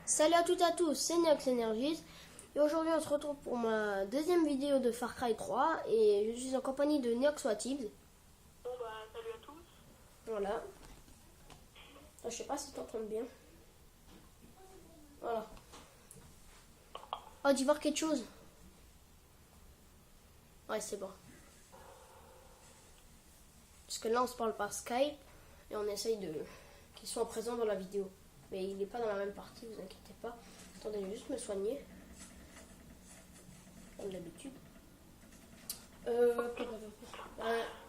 Salut à toutes et à tous, c'est Neox Energies et aujourd'hui on se retrouve pour ma deuxième vidéo de Far Cry 3 et je suis en compagnie de Neox Watibs. Bon bah salut à tous. Voilà. Je sais pas si tu entends bien. Voilà. Oh, tu vois quelque chose? Ouais, c'est bon. Parce que là on se parle par Skype et on essaye de qu'il soit présent dans la vidéo. Mais il n'est pas dans la même partie, vous inquiétez pas. Attendez, je vais juste me soigner. Comme d'habitude.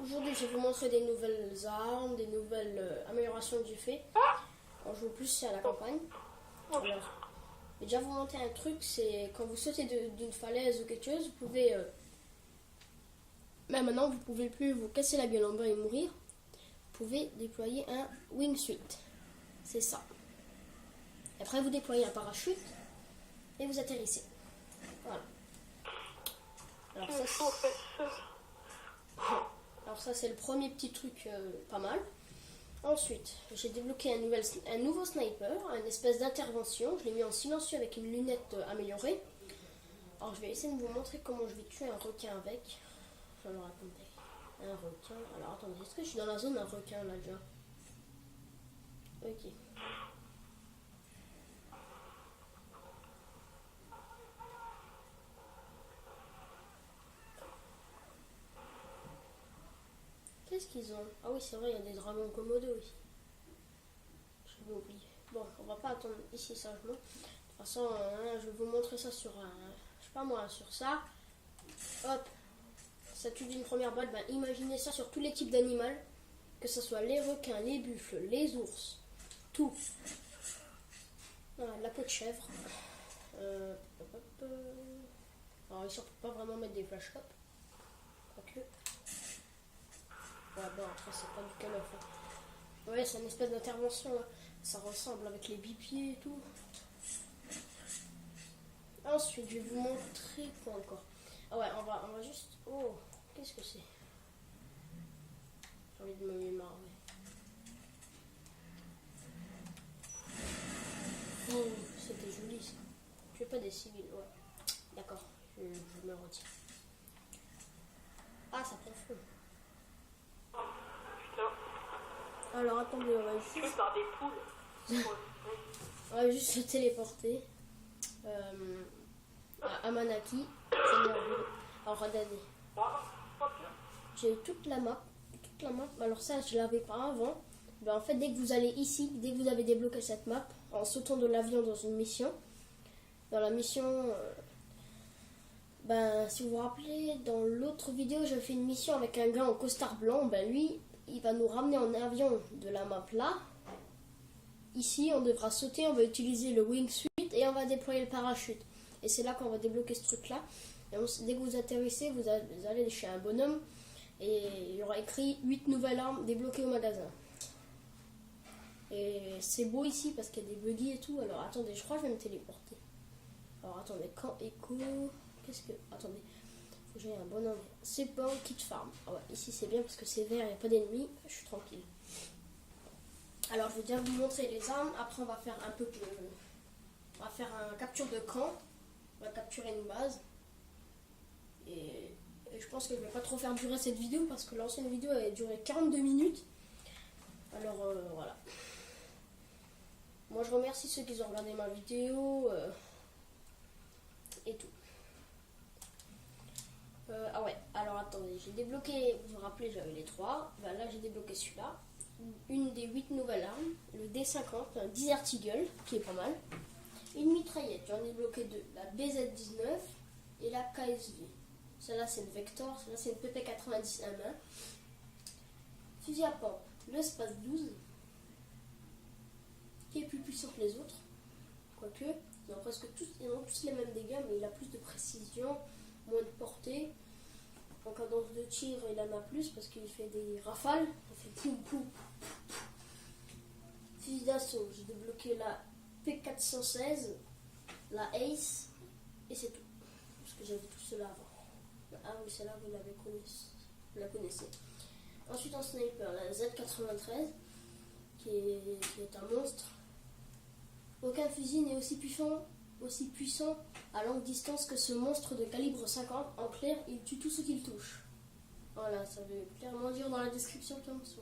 Aujourd'hui, je vais vous montrer des nouvelles armes, des nouvelles améliorations que j'ai fait. On joue plus à la campagne. Alors, je vais déjà vous montrer un truc, c'est quand vous sautez d'une falaise ou quelque chose, vous pouvez... mais maintenant, vous pouvez plus vous casser la gueule en bas et mourir. Vous pouvez déployer un wingsuit. C'est ça. Et après, vous déployez un parachute et vous atterrissez. Voilà. Alors ça c'est le premier petit truc pas mal. Ensuite, j'ai débloqué un nouveau sniper, une espèce d'intervention. Je l'ai mis en silencieux avec une lunette améliorée. Alors je vais essayer de vous montrer comment je vais tuer un requin avec. Alors attendez, un requin. Alors attendez, est-ce que je suis dans la zone d'un requin là déjà? Ok. Qu'est-ce qu'ils ont? Ah oui, c'est vrai, il y a des dragons Komodo aussi. Je l'ai oublié. Bon, on va pas attendre ici sagement. De toute façon, je vais vous montrer ça sur un... Je sais pas moi, sur ça. Hop. Ça tue d'une première balle. Ben, imaginez ça sur tous les types d'animaux. Que ce soit les requins, les buffles, les ours. Tout. Voilà, la peau de chèvre. Alors, ici, on peut pas vraiment mettre des flash up. Quoique. Ouais, bon, après, c'est pas du Call of. Ouais, c'est une espèce d'intervention là. Ça ressemble avec les bipieds et tout. Ensuite, je vais vous montrer quoi encore. Ah ouais, on va juste... Oh, qu'est-ce que c'est? J'ai envie de me m'émarrer. Oh, c'était joli ça. Tu veux pas des civils, ouais. D'accord, je me retire. Ah, ça prend feu. Alors attendez, on va juste... Par des poules. On va juste se téléporter à Manaki. Alors regardez. J'ai toute la map. Alors ça, je l'avais pas avant. Ben, en fait, dès que vous allez ici, dès que vous avez débloqué cette map, en sautant de l'avion dans une mission, dans la mission... ben, si vous vous rappelez, dans l'autre vidéo, j'ai fait une mission avec un gars en costard blanc. Ben lui, il va nous ramener en avion de la map là. Ici, on devra sauter, on va utiliser le wingsuit et on va déployer le parachute. Et c'est là qu'on va débloquer ce truc-là. Dès que vous atterrissez, vous allez chez un bonhomme et il y aura écrit 8 nouvelles armes débloquées au magasin. Et c'est beau ici parce qu'il y a des buggy et tout. Alors attendez, je crois que je vais me téléporter. Alors attendez, quand écho... Qu'est-ce que... Attendez, faut que j'aille un bonhomme. C'est bon, kit farm. Ah ouais, ici c'est bien parce que c'est vert, il n'y a pas d'ennemis. Je suis tranquille. Alors, je vais déjà vous montrer les armes. Après, on va faire un peu de... On va faire un capture de camp. On va capturer une base. Et je pense que je vais pas trop faire durer cette vidéo parce que l'ancienne vidéo a duré 42 minutes. Alors, voilà. Moi, je remercie ceux qui ont regardé ma vidéo. Et tout. Ah ouais, alors attendez. J'ai débloqué... Vous vous rappelez, j'avais les 3. Ben, là, j'ai débloqué celui-là. Une des 8 nouvelles armes, le D50, un Desert Eagle, qui est pas mal. Une mitraillette, j'en ai bloqué deux, la BZ-19 et la KSV. Celle-là c'est une Vector, celle-là c'est une PP90 M1. Fusil à pompe, le Space 12, qui est plus puissant que les autres. Quoique, ils ont presque tous les mêmes dégâts, mais il a plus de précision, moins de portée. En cadence de tir, il en a plus parce qu'il fait des rafales. Il fait poum poum. Fusil d'assaut, j'ai débloqué la P416, la Ace, et c'est tout. Parce que j'avais tout cela avant. Ah oui, celle-là, vous la connaissez. Ensuite, en sniper, la Z93, qui est un monstre. Aucun fusil n'est aussi puissant à longue distance que ce monstre de calibre 50. En clair, il tue tout ce qu'il touche. Voilà, ça veut clairement dire dans la description comme ça.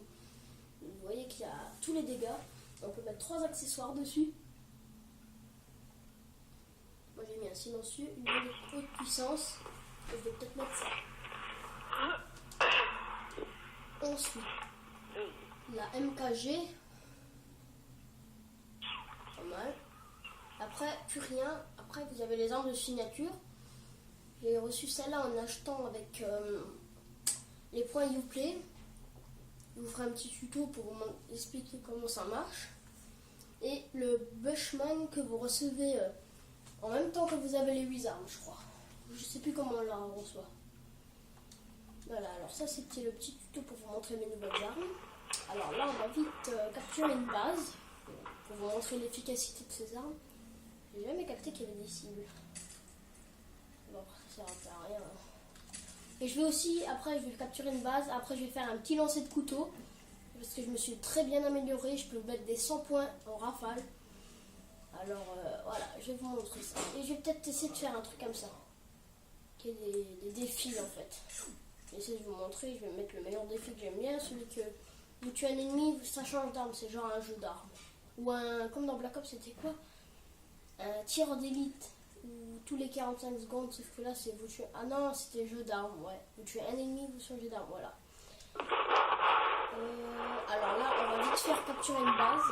Vous voyez qu'il y a tous les dégâts. On peut mettre 3 accessoires dessus. Moi j'ai mis un silencieux, une balle de haute puissance. Et je vais peut-être mettre ça. Ensuite, la MKG. Pas mal. Après, plus rien. Après, vous avez les armes de signature. J'ai reçu celle-là en achetant avec les points Uplay. Je vous ferai un petit tuto pour vous expliquer comment ça marche. Et le Bushman que vous recevez en même temps que vous avez les 8 armes, je crois. Je sais plus comment on la reçoit. Voilà, alors ça c'était le petit tuto pour vous montrer mes nouvelles armes. Alors là, on va vite capturer une base pour vous montrer l'efficacité de ces armes. J'ai jamais capté qu'il y avait des cibles. Bon, après ça sert à rien. Et je vais aussi, après je vais capturer une base, après je vais faire un petit lancer de couteau. Parce que je me suis très bien amélioré, je peux mettre des 100 points en rafale. Alors voilà, je vais vous montrer ça. Et je vais peut-être essayer de faire un truc comme ça. Qui est des défis en fait. Je vais essayer de vous montrer, je vais mettre le meilleur défi que j'aime bien, celui que vous tuez un ennemi, ça change d'arme, c'est genre un jeu d'armes. Ou un, comme dans Black Ops, c'était quoi? Un tir d'élite, où tous les 45 secondes, sauf que là c'est vous tuez... Ah non, c'était jeu d'armes, ouais. Vous tuez un ennemi, vous changez d'arme, voilà. Alors là, on va vite faire capturer une base.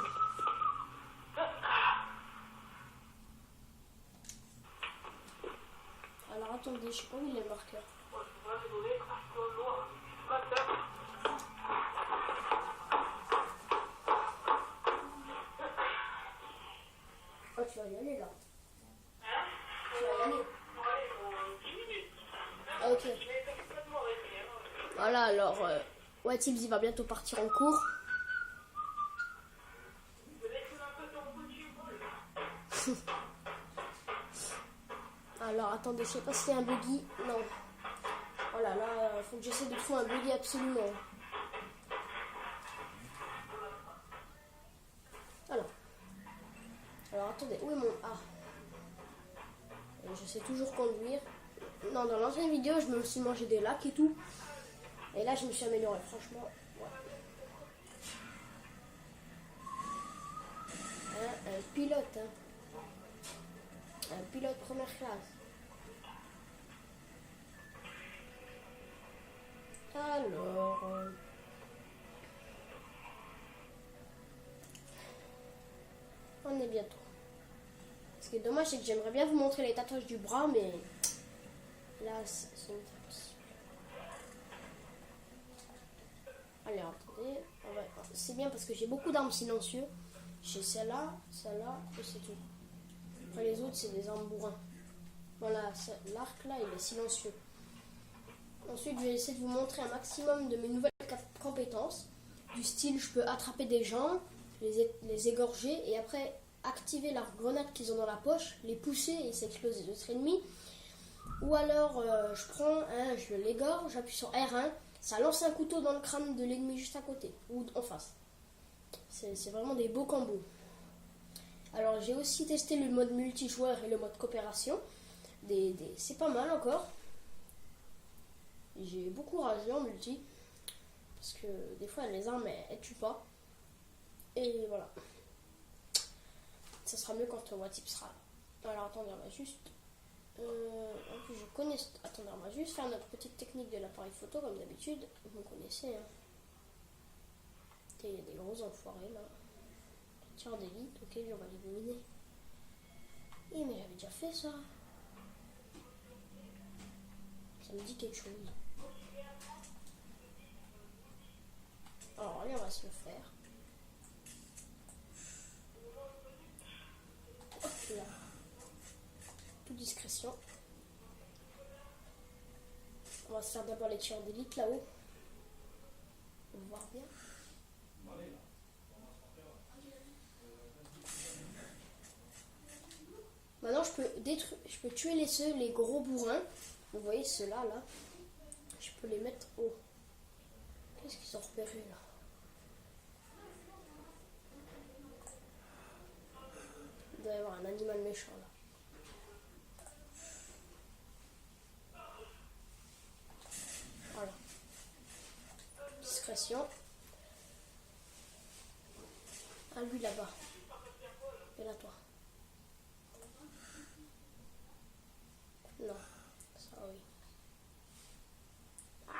Alors attendez, je sais pas où il est le marqueur. Oh, tu vas y aller là. Tu vas y aller. Ah, ok. Voilà, alors, ouais, Tibbs, il va bientôt partir en cours. Alors, attendez, je sais pas s'il y a un buggy. Non. Voilà, là, faut que j'essaie de trouver un buggy absolument. Alors, attendez, où est mon... Ah. Je sais toujours conduire. Non, dans l'ancienne vidéo, je me suis mangé des lacs et tout. Et là, je me suis amélioré, franchement. Ouais. Un pilote, hein. Un pilote première classe. Alors... on est bientôt. Ce qui est dommage, c'est que j'aimerais bien vous montrer les tatouages du bras, mais... là, c'est impossible. Allez, attendez. C'est bien parce que j'ai beaucoup d'armes silencieuses. J'ai celle-là, et c'est tout. Après les autres, c'est des armes bourrins. Voilà, l'arc là, il est silencieux. Ensuite, je vais essayer de vous montrer un maximum de mes nouvelles compétences. Du style, je peux attraper des gens, les égorger, et après activer leurs grenades qu'ils ont dans la poche, les pousser et s'exploser d'autres ennemis. Ou alors, je prends un, je l'égorge, j'appuie sur R1, ça lance un couteau dans le crâne de l'ennemi juste à côté, ou en face. C'est vraiment des beaux combos. Alors, j'ai aussi testé le mode multijoueur et le mode coopération. C'est pas mal encore. J'ai beaucoup ragé en multi. Parce que des fois, les armes, elles tuent pas. Et voilà. Ça sera mieux quand ton type sera là. Alors, attendez, on va juste... en plus, je connais... Attendez, on va juste faire notre petite technique de l'appareil photo, comme d'habitude. Vous connaissez, hein. Il y a des gros enfoirés, là. Tir d'élite, ok, on va l'éliminer. Eh, mais j'avais déjà fait ça. Ça me dit quelque chose. Alors, allez, on va se le faire. Hop là. Toute discrétion. On va se faire d'abord les tirs d'élite là-haut. On va voir bien. Maintenant, je peux tuer les gros bourrins. Vous voyez ceux-là, là. Je peux les mettre haut. Qu'est-ce qu'ils ont repéré, là? Il doit y avoir un animal méchant là. Voilà. Discrétion. Ah, lui là-bas. Et là, toi. Non. Ça, oui. Ah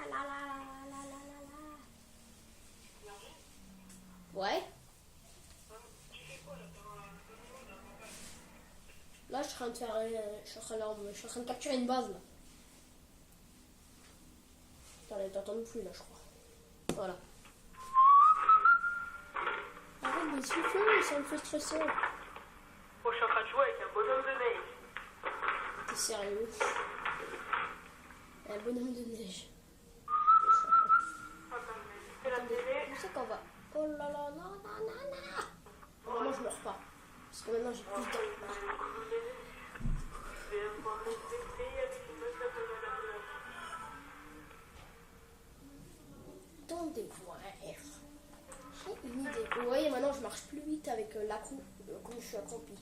là là là là là là là. Ouais. Là, je suis en train de faire. Je suis en train de capturer une base là. Putain, t'entends plus là, je crois. Voilà. Arrête de souffler, ça me fait stresser. Oh, je suis en train de jouer avec un bonhomme de neige. T'es sérieux? Un bonhomme de neige. C'est la télé. Tu sais qu'on va. Oh là là, non, non, non, non. Moi, je meurs pas. Parce que maintenant, j'ai plus de temps. Attendez, ouais. J'ai une idée. Vous voyez, maintenant, je marche plus vite avec l'accrou, comme je suis accroupi.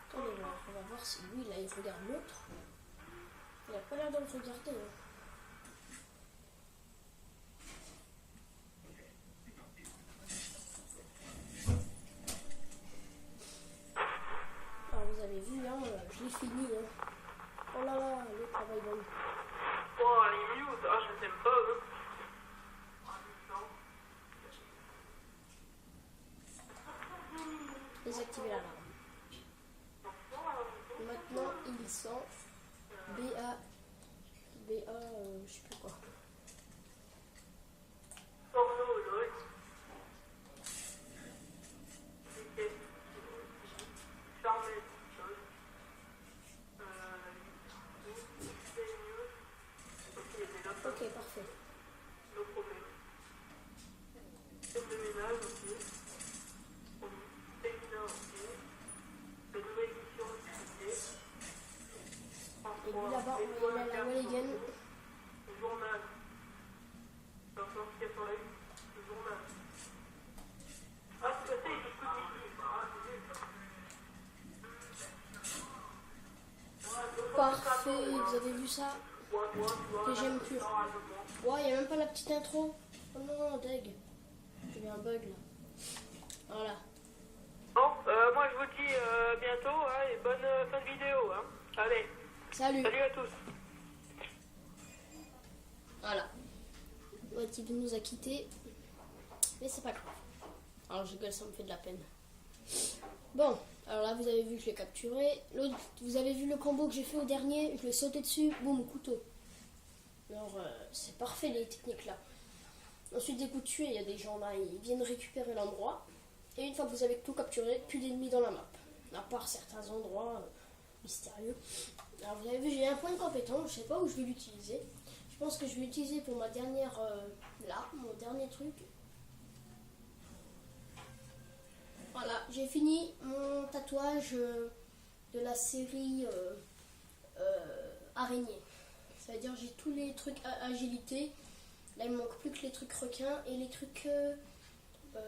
Attendez, on va voir si lui, là, il regarde l'autre. Il a pas l'air de le regarder. Hein. Alors, vous avez vu, hein, je l'ai fini. Hein. Oh là là, le travail bon. Oh, elle est mute. Ah, je t'aime pas, hein. Désactiver l'alarme. Maintenant, il sent BA, je sais plus quoi. Ok, parfait. No problème. Scène de ménage, ok. Féminin, ok. La nouvelle édition, ok. Et lui là-bas, on a la Walligan. Le journal. Alors, c'est ce qu'il y a sur la liste. Le journal. Ah, c'est passé, il est jusqu'au midi. Parfait, vous avez vu ça? Que j'aime plus. Ouais, il n'y a même pas la petite intro. Oh non, deg. J'ai eu un bug là. Voilà. Bon, moi je vous dis bientôt, hein, et bonne fin de vidéo. Hein. Allez, Salut. salut à tous. Voilà. Le type nous a quittés. Mais c'est pas grave. Alors je rigole, ça me fait de la peine. Bon, alors là vous avez vu que je l'ai capturé. L'autre, vous avez vu le combo que j'ai fait au dernier. Je l'ai sauté dessus, boum, couteau. Alors c'est parfait les techniques là. Ensuite des coups de tuer, il y a des gens là, ils viennent récupérer l'endroit. Et une fois que vous avez tout capturé, plus d'ennemis dans la map. À part certains endroits mystérieux. Alors vous avez vu, j'ai un point de compétence, je sais pas où je vais l'utiliser. Je pense que je vais l'utiliser pour ma dernière, là, mon dernier truc. Voilà, j'ai fini mon tatouage de la série araignée. Ça veut dire j'ai tous les trucs agilité. Là il me manque plus que les trucs requins et les trucs... je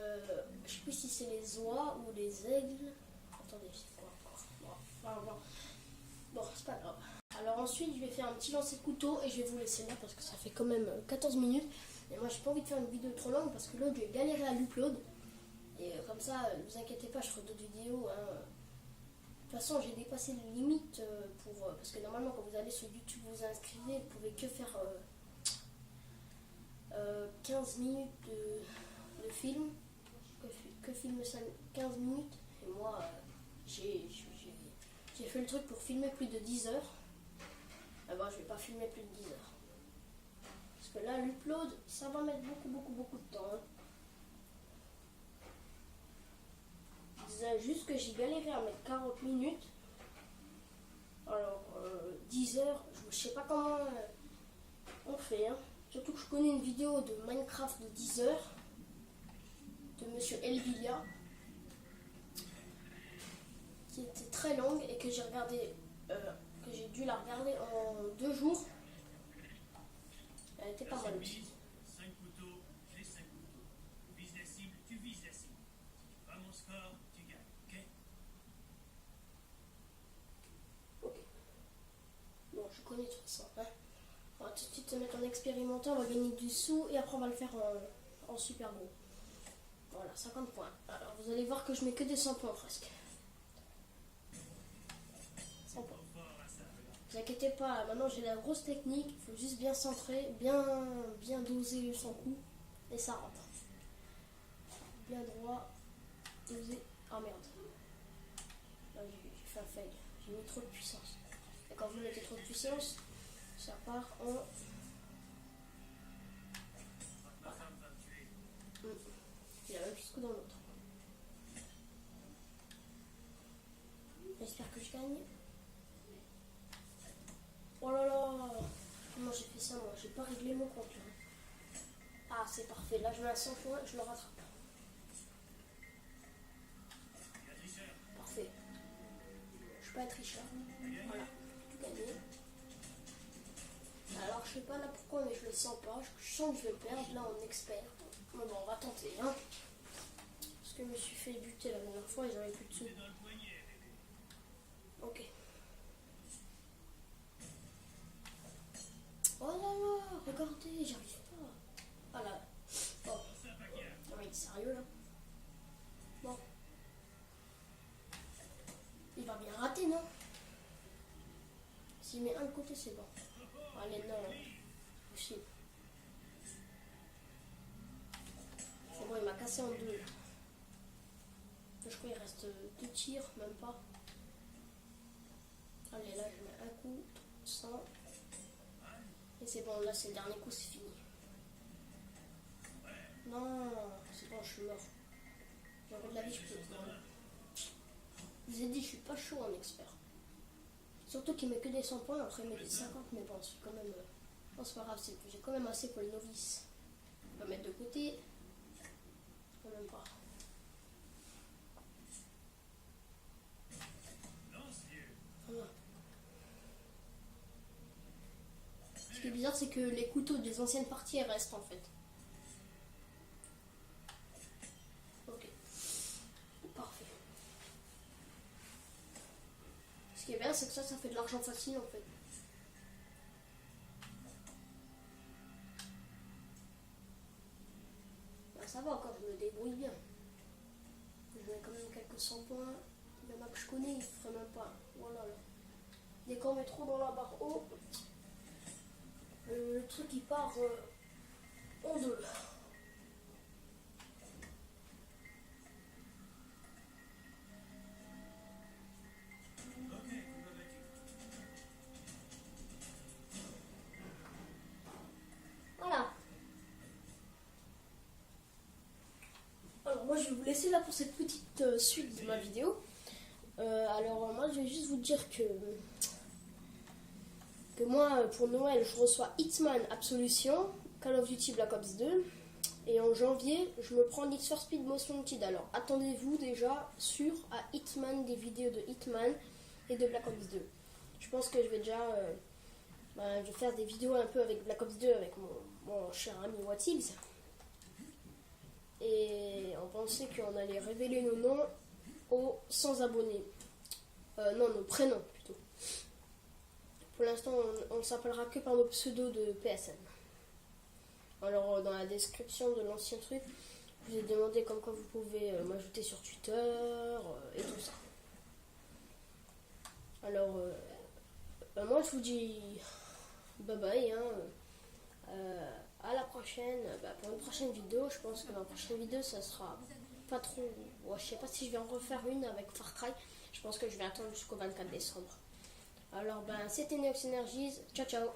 sais plus si c'est les oies ou les aigles. Attendez, c'est quoi encore? Bon, c'est pas grave. Alors ensuite je vais faire un petit lancer de couteau et je vais vous laisser là parce que ça fait quand même 14 minutes. Et moi j'ai pas envie de faire une vidéo trop longue parce que l'autre j'ai galéré à l'upload. Et comme ça, ne vous inquiétez pas, je ferai d'autres vidéos. Hein. De toute façon, j'ai dépassé les limites parce que normalement, quand vous allez sur YouTube, vous inscrivez, vous pouvez que faire 15 minutes de film. Que filmer ça 15 minutes. Et moi, j'ai fait le truc pour filmer plus de 10 heures. Ah bon, je vais pas filmer plus de 10 heures. Parce que là, l'upload, ça va mettre beaucoup de temps. Hein. Juste que j'ai galéré à mettre 40 minutes. Alors, 10 heures, je sais pas comment on fait. Hein. Surtout que je connais une vidéo de Minecraft de 10 heures de Monsieur Elvilia qui était très longue et que j'ai regardé, que j'ai j'ai dû la regarder en 2 jours. Elle était pas mal aussi. 5 couteaux, j'ai 5 couteaux. Tu vises la cible, tu vises la cible. Si tu bats mon score, tu gagnes, ok? Ok. Bon, je connais tout ça. Hein. On va tout de suite se mettre en expérimental, on va gagner du sous et après on va le faire en super gros. Voilà, 50 points. Alors vous allez voir que je mets que des 100 points presque. 100 points. Ne vous inquiétez pas, maintenant j'ai la grosse technique, il faut juste bien centrer, bien doser son coup et ça rentre. Bien droit, doser. Oh merde. Là j'ai fait un fail, j'ai mis trop de puissance. Et quand vous mettez trop de puissance, ça part en... Il y a la même chose que dans l'autre. J'espère que je gagne. Oh là là, comment j'ai fait ça moi? J'ai pas réglé mon compte là. Ah c'est parfait, là je mets à 100 points, je le rattrape. Parfait. Je suis pas un tricheur. Voilà, tout gagné. Alors je sais pas là pourquoi mais je le sens pas, je sens que je vais le perdre là en expert. Mais bon on va tenter hein. Parce que je me suis fait buter la dernière fois et j'avais plus de sous. Ok. Oh là là, regardez, j'arrive pas. Ah là. Bon. Non mais il est sérieux là. Bon. Il va bien rater, non? S'il met un de côté, c'est bon. Allez, non. Possible. C'est bon, il m'a cassé en 2. Je crois qu'il reste 2 tirs, même pas. Allez, là, je mets un coup. 100. Et c'est bon, là, c'est le dernier coup, c'est fini. Non, c'est bon, je suis mort. J'ai envie de la vie, je peux. Je vous ai dit, je suis pas chaud en expert. Surtout qu'il met que des 100 points, après il met des 50, mais bon, c'est quand même. Non, c'est pas grave, j'ai quand même assez pour les novices. On va mettre de côté. Quand même pas. Voilà. Ce qui est bizarre, c'est que les couteaux des anciennes parties elles restent en fait. Ok. Parfait. Ce qui est bien, c'est que ça fait de l'argent facile en fait. Ben, ça va encore, je me débrouille bien. Je mets quand même quelques 100 points. Il y en a que je connais, ils ne feraient même pas. Voilà là. Dès qu'on met trop dans la barre haut, le truc il part en 2. Voilà. Alors moi je vais vous laisser là pour cette petite suite de ma vidéo. Alors moi je vais juste vous dire que moi pour Noël je reçois Hitman Absolution, Call of Duty Black Ops 2 et en janvier je me prends Need for Speed Most Wanted. Alors attendez-vous déjà sûr à Hitman, des vidéos de Hitman et de Black Ops 2. Je pense que je vais déjà je vais faire des vidéos un peu avec Black Ops 2 avec mon cher ami Wattils. Et on pensait qu'on allait révéler nos noms aux 100 abonnés. Non, nos prénoms plutôt. Pour l'instant, on ne s'appellera que par nos pseudos de PSN. Alors, dans la description de l'ancien truc, je vous ai demandé comme quoi vous pouvez m'ajouter sur Twitter et tout ça. Alors, moi je vous dis bye bye. À la prochaine. Pour une prochaine vidéo, je pense que la prochaine vidéo, ça sera pas trop. Ouais, je sais pas si je vais en refaire une avec Far Cry. Je pense que je vais attendre jusqu'au 24 décembre. Alors, c'était Neox Energies. Ciao, ciao.